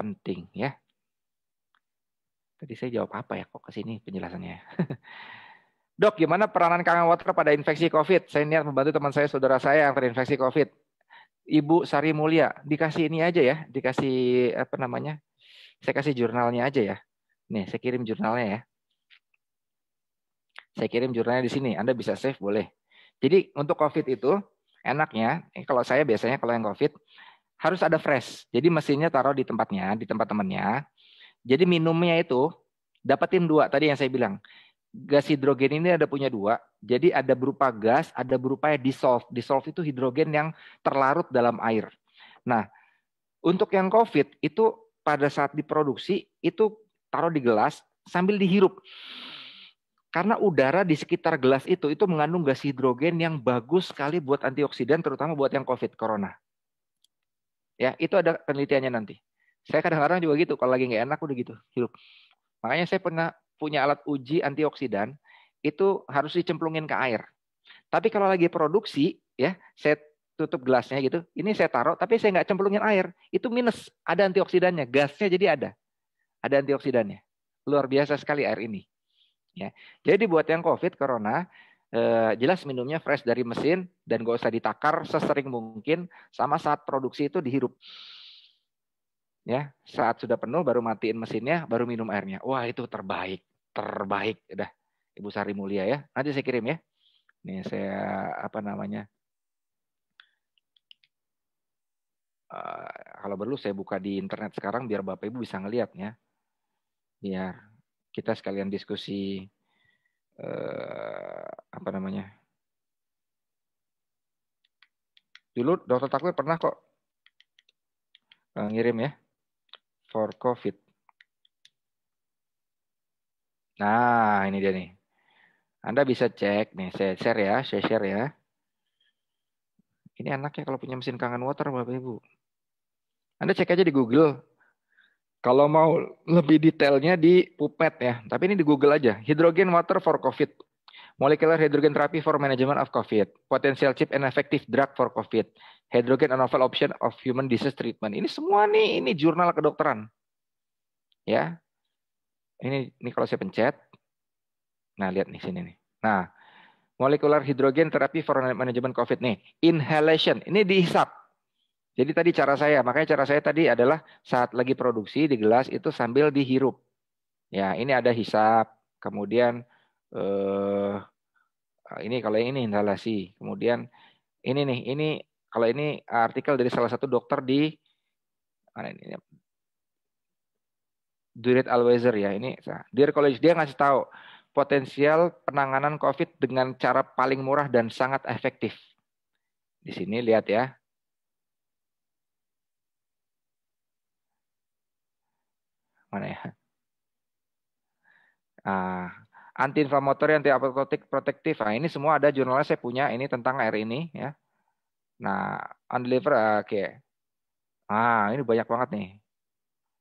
penting ya. Tadi saya jawab apa ya kok ke sini penjelasannya. Dok, gimana peranan kangen water pada infeksi COVID? Saya niat membantu teman saya, saudara saya yang terinfeksi COVID. Ibu Sari Mulia, dikasih ini aja ya, dikasih apa namanya? Saya kasih jurnalnya aja ya. Nih, saya kirim jurnalnya ya. Saya kirim jurnalnya di sini. Anda bisa save boleh. Jadi untuk COVID itu enaknya, kalau saya biasanya kalau yang COVID harus ada fresh. Jadi mesinnya taruh di tempatnya, di tempat temannya. Jadi minumnya itu dapetin dua tadi yang saya bilang. Gas hidrogen ini ada punya dua. Jadi ada berupa gas, ada berupa dissolve. Dissolve itu hidrogen yang terlarut dalam air. Nah, untuk yang COVID itu pada saat diproduksi itu taruh di gelas sambil dihirup. Karena udara di sekitar gelas itu mengandung gas hidrogen yang bagus sekali buat antioksidan, terutama buat yang COVID, corona. Ya, itu ada penelitiannya nanti. Saya kadang-kadang juga gitu, kalau lagi nggak enak udah gitu, hirup. Makanya saya pernah punya alat uji antioksidan, itu harus dicemplungin ke air. Tapi kalau lagi produksi, ya, saya tutup gelasnya gitu, ini saya taruh, tapi saya nggak cemplungin air, itu minus, ada antioksidannya, gasnya jadi ada antioksidannya. Luar biasa sekali air ini. Ya. Jadi buat yang COVID, corona, jelas minumnya fresh dari mesin dan gak usah ditakar sesering mungkin, sama saat produksi itu dihirup. Ya, saat sudah penuh baru matiin mesinnya, baru minum airnya. Wah, itu terbaik, terbaik. Udah, Ibu Sari Mulia ya. Nanti saya kirim ya. Nih saya apa namanya? Kalau perlu saya buka di internet sekarang biar Bapak Ibu bisa ngeliat ya. Biar kita sekalian diskusi apa namanya? Dulu Dokter Takwir pernah kok ngirim ya for COVID. Nah, ini dia nih. Anda bisa cek nih, saya share ya. Ini anaknya kalau punya mesin kangen water Bapak Ibu. Anda cek aja di Google. Kalau mau lebih detailnya di PubMed ya, tapi ini di Google aja. Hydrogen water for COVID. Molecular hydrogen therapy for management of COVID. Potential cheap and effective drug for COVID. Hydrogen a novel option of human disease treatment. Ini semua nih, ini jurnal kedokteran. Ya. Ini kalau saya pencet. Nah, lihat nih sini nih. Nah, molecular hydrogen therapy for management COVID nih. Inhalation. Ini dihisap. Jadi tadi cara saya, makanya cara saya tadi adalah saat lagi produksi di gelas itu sambil dihirup. Ya, ini ada hisap. Kemudian ini kalau yang ini inhalasi. Kemudian ini nih, ini kalau ini artikel dari salah satu dokter di mana ini? Durit Alwezer ya ini. Dear College dia ngasih tahu potensial penanganan COVID dengan cara paling murah dan sangat efektif. Di sini lihat ya. Mana ya? Anti-inflamatori, anti-apoptotik, protektif. Nah, ini semua ada jurnalnya saya punya ini tentang air ini ya. Nah, undeliver oke. Ini banyak banget nih.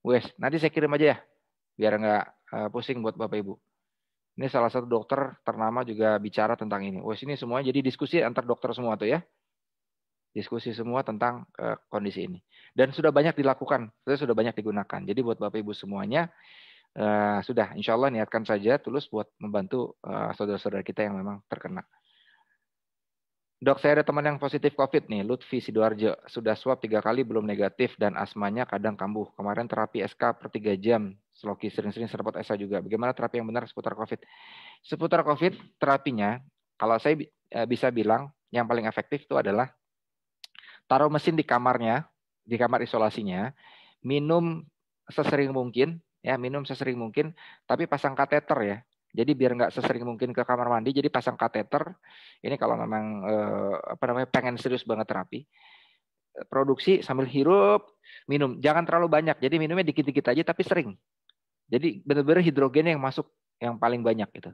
Wes, nanti saya kirim aja ya. Biar nggak pusing buat Bapak Ibu. Ini salah satu dokter ternama juga bicara tentang ini. Wes, ini semuanya jadi diskusi antar dokter semua tuh ya. Diskusi semua tentang kondisi ini. Dan sudah banyak dilakukan, sudah banyak digunakan. Jadi buat Bapak Ibu semuanya, sudah insya Allah niatkan saja tulus buat membantu saudara-saudara kita yang memang terkena. Dok, saya ada teman yang positif COVID nih, Lutfi Sidoarjo. Sudah swab 3 kali belum negatif dan asmanya kadang kambuh. Kemarin terapi SK per 3 jam. Sloki sering-sering serpot SA juga. Bagaimana terapi yang benar seputar COVID? Seputar COVID, terapinya, kalau saya bisa bilang, yang paling efektif itu adalah taruh mesin di kamarnya, di kamar isolasinya, minum sesering mungkin, ya minum sesering mungkin, tapi pasang kateter ya. Jadi biar nggak sesering mungkin ke kamar mandi, jadi pasang kateter. Ini kalau memang pengen serius banget terapi, produksi sambil hirup, minum. Jangan terlalu banyak, jadi minumnya dikit-dikit aja tapi sering. Jadi benar-benar hidrogen yang masuk yang paling banyak gitu.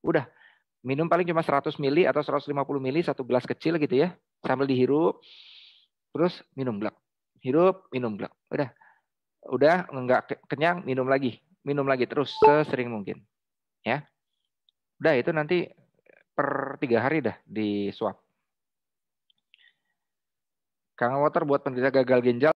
Udah, minum paling cuma 100 mili atau 150 mili satu gelas kecil gitu ya, sambil dihirup. Terus minum glak. Hirup, minum glak. Udah nggak kenyang, minum lagi terus sesering mungkin. Ya. Udah itu nanti per 3 hari dah di swab. Kangen water buat penderita gagal ginjal